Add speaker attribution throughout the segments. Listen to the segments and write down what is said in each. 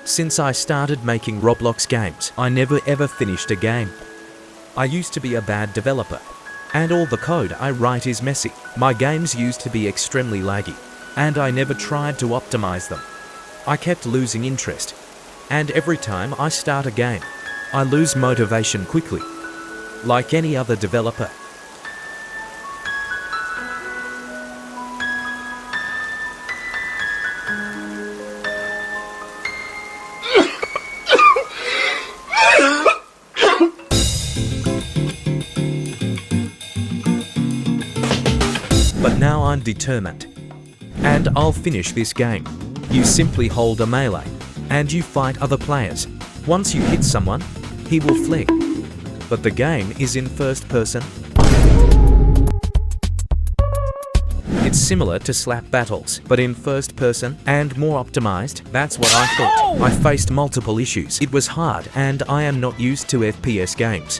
Speaker 1: Since I started making Roblox games, I never ever finished a game. I used to be a bad developer, and all the code I write is messy. My games used to be extremely laggy, and I never tried to optimize them. I kept losing interest, and every time I start a game, I lose motivation quickly, like any other developer. But now I'm determined, and I'll finish this game. You simply hold a melee, and you fight other players. Once you hit someone, he will fling. But the game is in first person. It's similar to slap battles, but in first person and more optimized. That's what I thought. I faced multiple issues. It was hard, and I am not used to FPS games.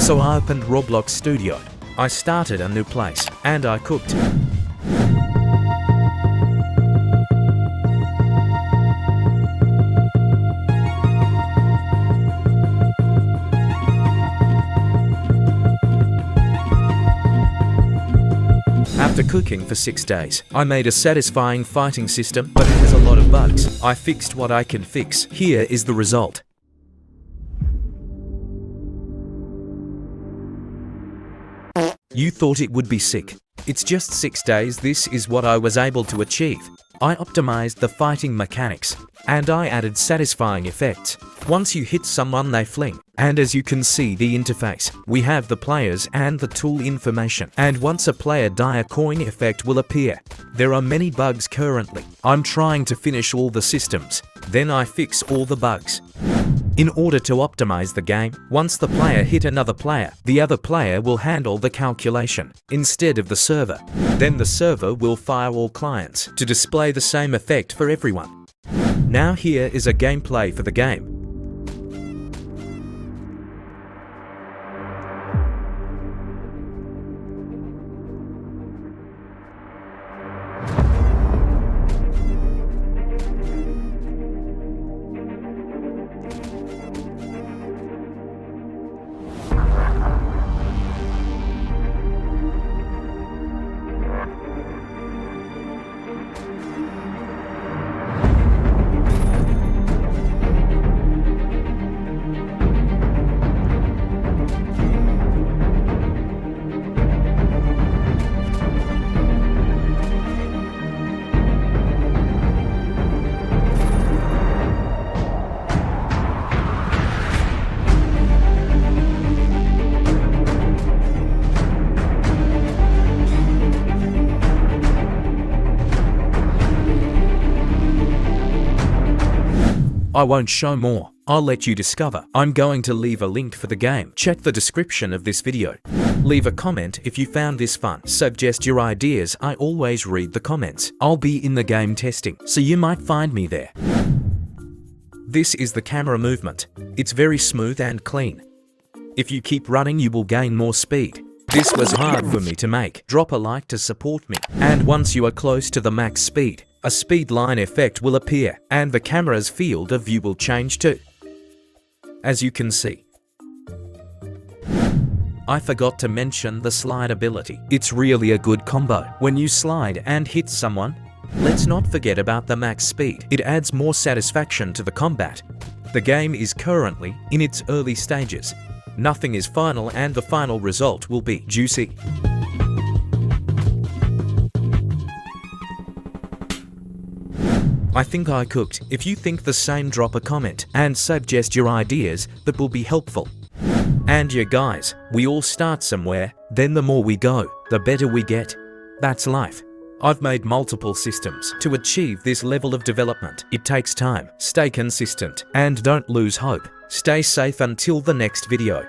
Speaker 1: So I opened RobloxStudio. I started a new place, and I cooked. After cooking for 6 days, I made a satisfying fighting system, but it has a lot of bugs. I fixed what I can fix. Here is the result. You thought it would be sick. It's just 6 days. This is what I was able to achieve. I optimized the fighting mechanics, and I added satisfying effects. Once you hit someone, they fling. And as you can see the interface, we have the players and the tool information. And once a player dies, a coin effect will appear. There are many bugs currently. I'm trying to finish all the systems. Then I fix all the bugs. In order to optimize the game, once the player hit another player, the other player will handle the calculation instead of the server. Then the server will fire all clients to display the same effect for everyone. Now here is a gameplay for the game. I won't show more. I'll let you discover. I'm going to leave a link for the game. Check the description of this video. Leave a comment if you found this fun. Suggest your ideas. I always read the comments. I'll be in the game testing, so you might find me there. This is the camera movement. It's very smooth and clean. If you keep running, you will gain more speed. This was hard for me to make. Drop a like to support me. And once you are close to the max speed, a speed line effect will appear, and the camera's field of view will change too. As you can see. I forgot to mention the slide ability. It's really a good combo. When you slide and hit someone, let's not forget about the max speed. It adds more satisfaction to the combat. The game is currently in its early stages. Nothing is final, and the final result will be juicy. I think I cooked. If you think the same, drop a comment and suggest your ideas. That will be helpful. And yeah guys, we all start somewhere, then the more we go, the better we get. That's life. I've made multiple systems to achieve this level of development. It takes time. Stay consistent and don't lose hope. Stay safe until the next video.